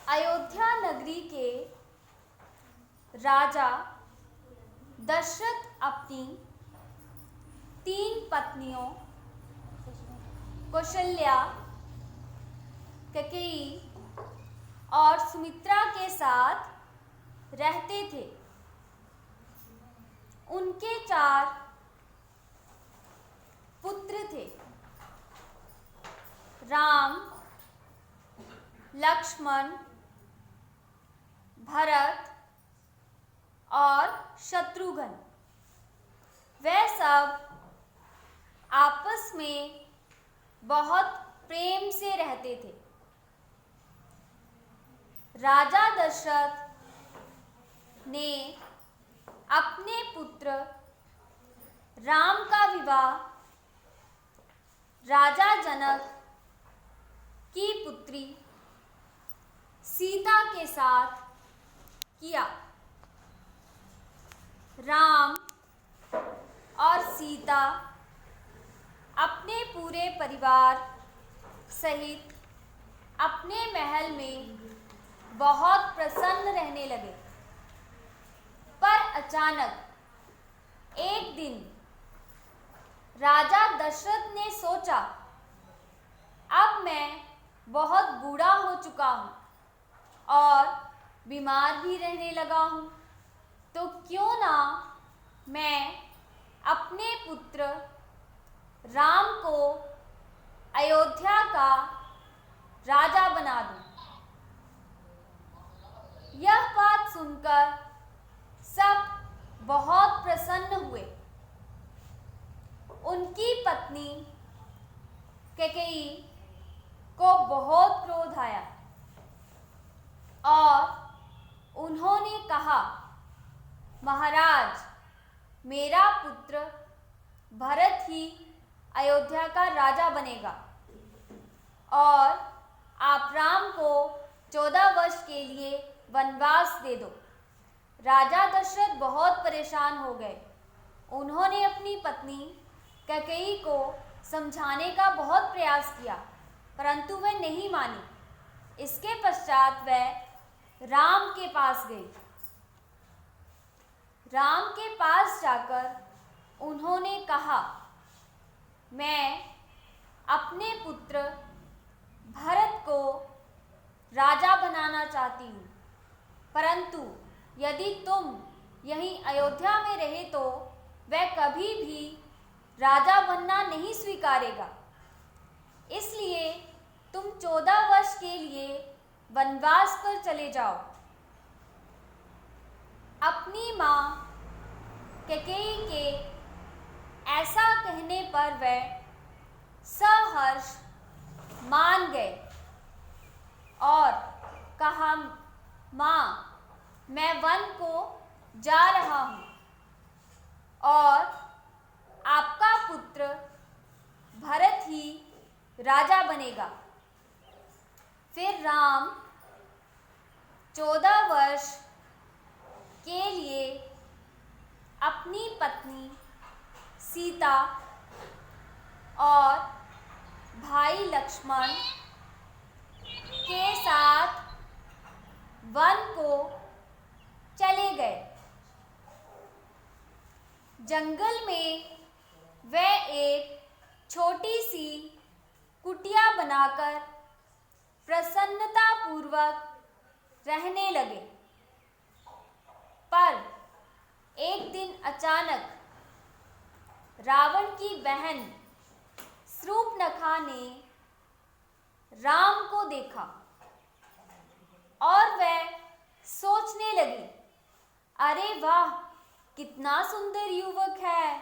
अयोध्या नगरी के राजा दशरथ अपनी 3 पत्नियों कौशल्या, कैकेयी और सुमित्रा के साथ रहते थे। उनके 4 पुत्र थे, राम, लक्ष्मण, भरत और शत्रुघ्न। वे सब आपस में बहुत प्रेम से रहते थे। राजा दशरथ ने अपने पुत्र राम का विवाह राजा जनक की पुत्री सीता के साथ किया। राम और सीता अपने पूरे परिवार सहित अपने महल में बहुत प्रसन्न रहने लगे। पर अचानक एक दिन राजा दशरथ ने सोचा, अब मैं बहुत बूढ़ा हो चुका हूँ और बीमार भी रहने लगा हूँ, तो क्यों ना मैं अपने पुत्र राम को अयोध्या का राजा बना दूँ। यह बात सुनकर सब बहुत प्रसन्न हुए। उनकी पत्नी कैकेयी को बहुत क्रोध आया और उन्होंने कहा, महाराज, मेरा पुत्र भरत ही अयोध्या का राजा बनेगा और आप राम को 14 वर्ष के लिए वनवास दे दो। राजा दशरथ बहुत परेशान हो गए। उन्होंने अपनी पत्नी कैकेयी को समझाने का बहुत प्रयास किया, परंतु वह नहीं मानी। इसके पश्चात वह राम के पास गई। राम के पास जाकर उन्होंने कहा, मैं अपने पुत्र भरत को राजा बनाना चाहती हूँ, परंतु यदि तुम यहीं अयोध्या में रहे तो वह कभी भी राजा बनना नहीं स्वीकारेगा। इसलिए तुम 14 वर्ष के लिए वनवास पर चले जाओ। अपनी माँ कैकेयी के ऐसा कहने पर वह सहर्ष मान गए और कहा, माँ, मैं वन को जा रहा हूँ और आपका पुत्र भरत ही राजा बनेगा। फिर राम 14 वर्ष के लिए अपनी पत्नी सीता और भाई लक्ष्मण के साथ वन को चले गए। जंगल में वे एक छोटी सी कुटिया बनाकर प्रसन्नतापूर्वक रहने लगे। पर एक दिन अचानक रावण की बहन शूर्पणखा ने राम को देखा और वह सोचने लगी, अरे वाह, कितना सुंदर युवक है,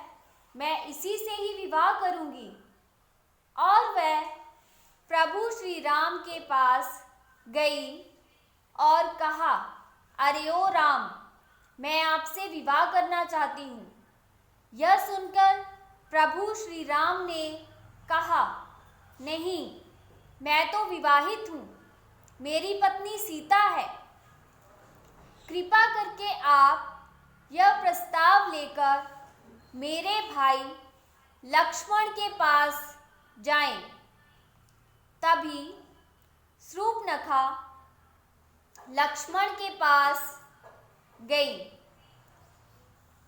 मैं इसी से ही विवाह करूंगी। और वह प्रभु श्री राम के पास गई और कहा, अरे ओ राम, मैं आपसे विवाह करना चाहती हूँ। यह सुनकर प्रभु श्री राम ने कहा, नहीं, मैं तो विवाहित हूँ, मेरी पत्नी सीता है। कृपा करके आप यह प्रस्ताव लेकर मेरे भाई लक्ष्मण के पास जाएं। तभी शूर्पणखा लक्ष्मण के पास गई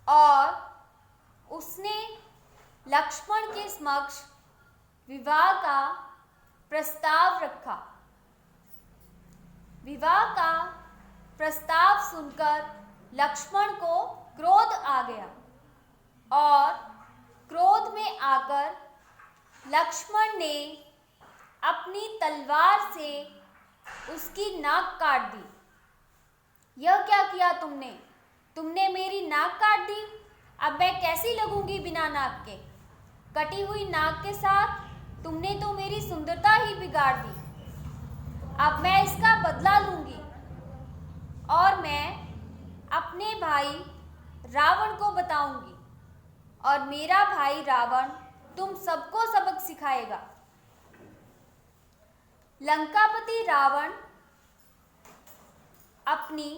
और उसने लक्ष्मण के समक्ष विवाह का प्रस्ताव रखा। विवाह का प्रस्ताव सुनकर लक्ष्मण को क्रोध आ गया और क्रोध में आकर लक्ष्मण ने अपनी तलवार से उसकी नाक काट दी। यह क्या किया तुमने? तुमने मेरी नाक काट दी। अब मैं कैसी लगूंगी बिना नाक के? कटी हुई नाक के साथ तुमने तो मेरी सुंदरता ही बिगाड़ दी। अब मैं इसका बदला लूंगी और मैं अपने भाई रावण को बताऊंगी और मेरा भाई रावण तुम सबको सबक सिखाएगा। लंकापति रावण अपनी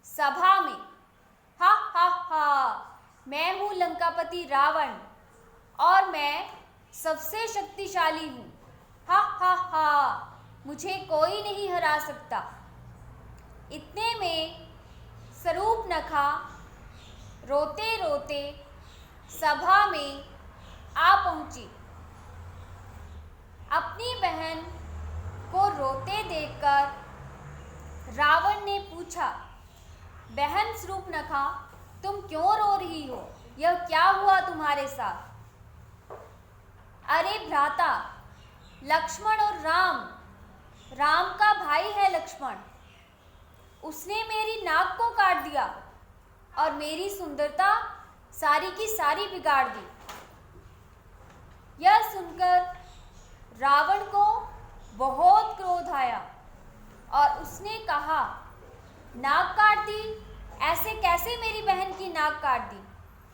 सभा में हा हा हा, मैं हूं लंकापति रावण और मैं सबसे शक्तिशाली हूं। हा हा हा, मुझे कोई नहीं हरा सकता। इतने में शूर्पणखा रोते रोते सभा में आ पहुंची। अपनी बहन को रोते देखकर रावण ने पूछा, बहन शूर्पणखा, तुम क्यों रो रही हो? यह क्या हुआ तुम्हारे साथ? अरे भ्राता, लक्ष्मण और राम का भाई है लक्ष्मण। उसने मेरी नाक को काट दिया और मेरी सुंदरता सारी की सारी बिगाड़ दी। यह सुनकर रावण को बहुत क्रोध आया और उसने कहा, नाक काट दी? ऐसे कैसे मेरी बहन की नाक काट दी?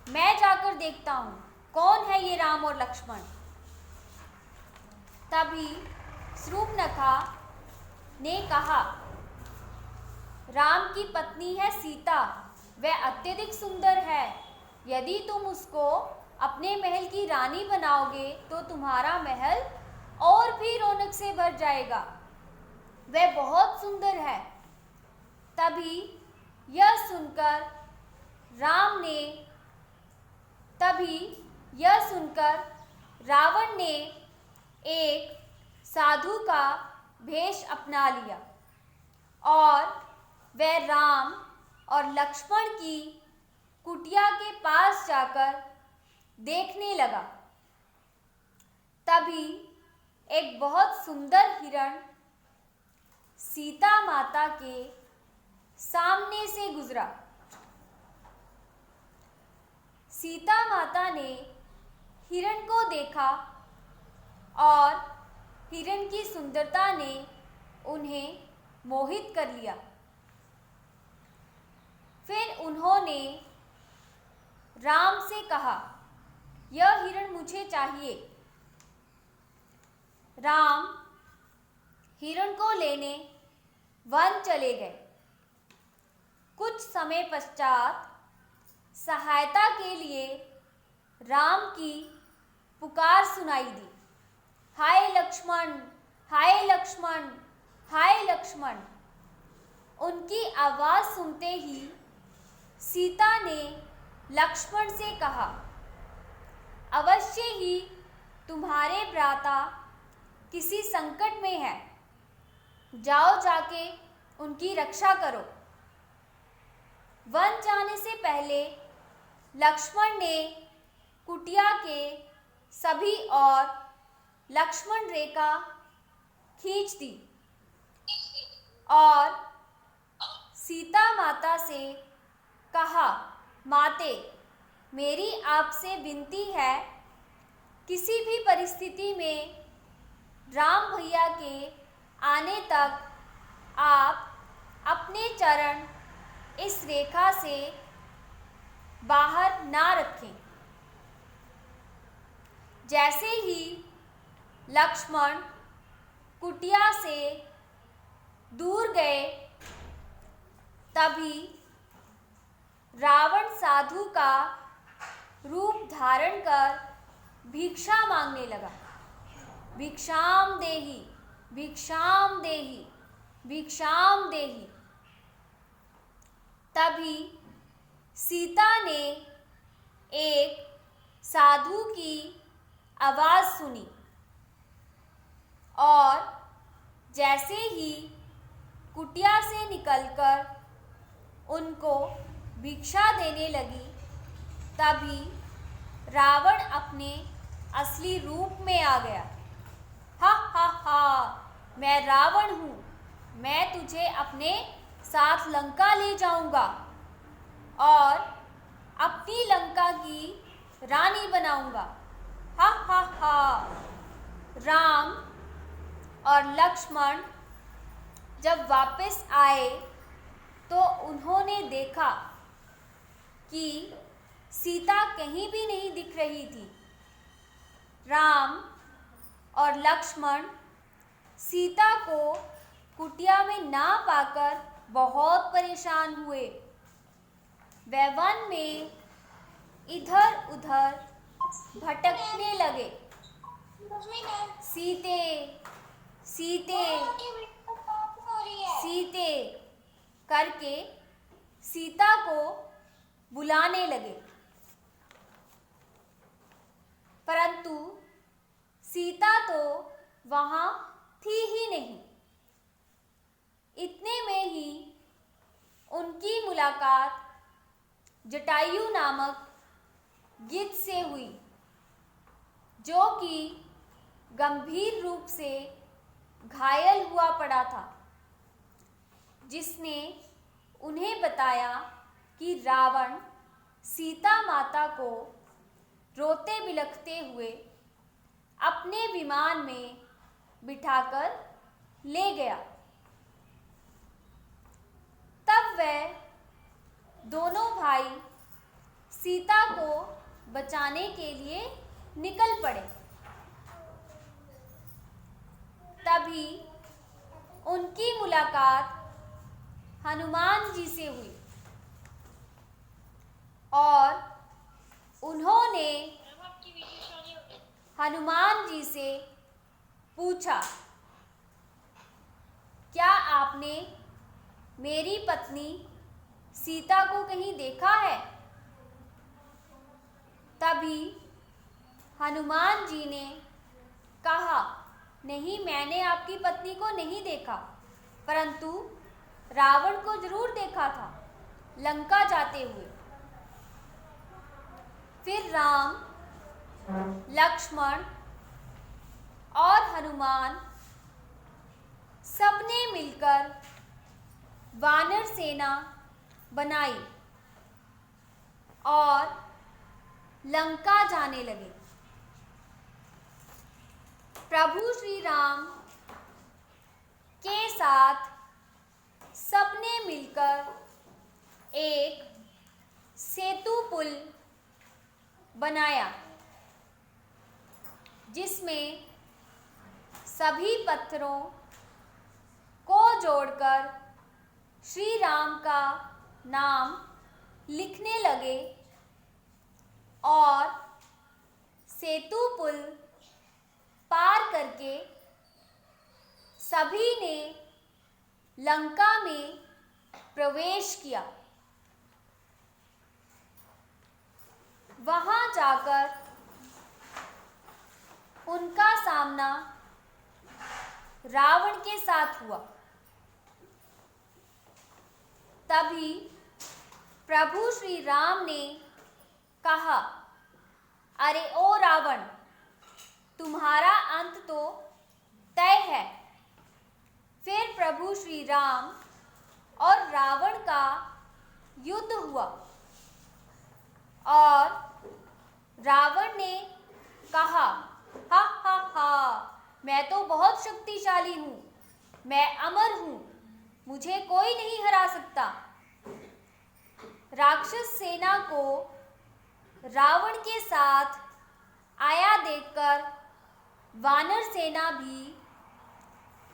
मैं जाकर देखता हूँ कौन है ये राम और लक्ष्मण। तभी शूर्पणखा ने कहा, राम की पत्नी है सीता, वह अत्यधिक सुंदर है। यदि तुम उसको अपने महल की रानी बनाओगे तो तुम्हारा महल और भी रौनक से भर जाएगा। वह बहुत सुंदर है। तभी यह सुनकर रावण ने एक साधु का भेष अपना लिया और वह राम और लक्ष्मण की कुटिया के पास जाकर देखने लगा। तभी एक बहुत सुंदर हिरण सीता माता के सामने से गुजरा। सीता माता ने हिरण को देखा और हिरण की सुंदरता ने उन्हें मोहित कर लिया। फिर उन्होंने राम से कहा, यह हिरण मुझे चाहिए। राम हिरण को लेने वन चले गए। कुछ समय पश्चात सहायता के लिए राम की पुकार सुनाई दी, हाय लक्ष्मण, हाय लक्ष्मण, हाय लक्ष्मण। उनकी आवाज सुनते ही सीता ने लक्ष्मण से कहा, अवश्य ही तुम्हारे भ्राता किसी संकट में है, जाओ जाके उनकी रक्षा करो। वन जाने से पहले लक्ष्मण ने कुटिया के सभी ओर लक्ष्मण रेखा खींच दी और सीता माता से कहा, माते, मेरी आपसे विनती है, किसी भी परिस्थिति में राम भैया के आने तक आप अपने चरण इस रेखा से बाहर ना रखें। जैसे ही लक्ष्मण कुटिया से दूर गए, तभी रावण साधु का रूप धारण कर भिक्षा मांगने लगा। भिक्षाम देहि, भिक्षाम देहि। भिक्षाम देहि। तभी सीता ने एक साधु की आवाज़ सुनी और जैसे ही कुटिया से निकलकर उनको भिक्षा देने लगी, तभी रावण अपने असली रूप में आ गया। हा हा हा, मैं रावण हूँ, मैं तुझे अपने साथ लंका ले जाऊंगा और अपनी लंका की रानी बनाऊंगा। हा हा हा। राम और लक्ष्मण जब वापस आए तो उन्होंने देखा कि सीता कहीं भी नहीं दिख रही थी। राम और लक्ष्मण सीता को कुटिया में ना पाकर बहुत परेशान हुए। वे वन में इधर उधर भटकने लगे। सीते सीते सीते करके सीता को बुलाने लगे, परंतु सीता तो वहां थी ही नहीं। इतने में ही उनकी मुलाकात जटायु नामक गिद्ध से हुई, जो कि गंभीर रूप से घायल हुआ पड़ा था, जिसने उन्हें बताया कि रावण सीता माता को रोते बिलखते हुए अपने विमान में बिठाकर ले गया। तब वह दोनों भाई सीता को बचाने के लिए निकल पड़े। तभी उनकी मुलाकात हनुमान जी से हुई और उन्होंने हनुमान जी से पूछा, क्या आपने मेरी पत्नी सीता को कहीं देखा है? तभी हनुमान जी ने कहा, नहीं, मैंने आपकी पत्नी को नहीं देखा, परंतु रावण को जरूर देखा था लंका जाते हुए। फिर राम, लक्ष्मण और हनुमान सबने मिलकर वानर सेना बनाई और लंका जाने लगे। प्रभु श्री राम के साथ सबने मिलकर एक सेतु पुल बनाया, जिसमें सभी पत्थरों को जोड़कर श्री राम का नाम लिखने लगे और सेतु पुल पार करके सभी ने लंका में प्रवेश किया। वहां जाकर उनका सामना रावण के साथ हुआ। तभी प्रभु श्री राम ने कहा, अरे ओ रावण, तुम्हारा अंत तो तय है। फिर प्रभु श्री राम और रावण का युद्ध हुआ और रावण ने कहा, हा हा हा, मैं तो बहुत शक्तिशाली हूँ, मैं अमर हूँ, मुझे कोई नहीं हरा सकता। राक्षस सेना को रावण के साथ आया देखकर वानर सेना भी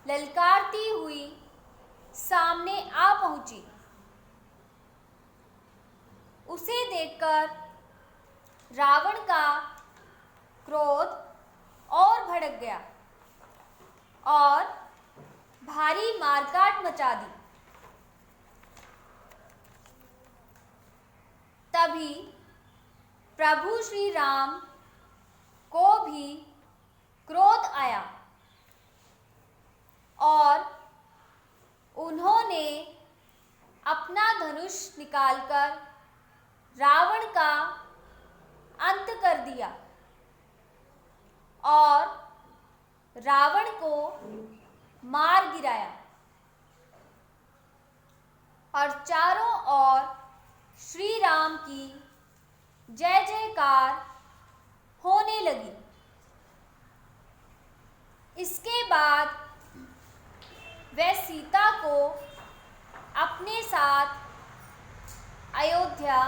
ललकारती हुई सामने आ पहुंची। उसे देखकर रावण का क्रोध और भड़क गया और भारी मारकाट मचा दी। तभी प्रभु श्री राम को भी क्रोध आया और उन्होंने अपना धनुष निकालकर रावण का अंत कर दिया और रावण को मार गिराया और चारों ओर श्री राम की जय जयकार होने लगी। इसके बाद वे सीता को अपने साथ अयोध्या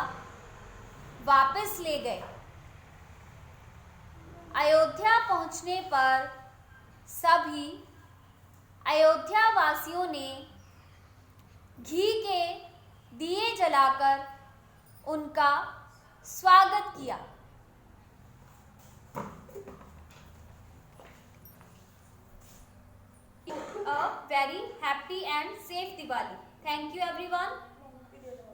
वापस ले गए। अयोध्या पहुंचने पर सभी अयोध्या वासियों ने घी के दिए जलाकर उनका स्वागत किया। A very happy and safe Diwali. Thank you everyone.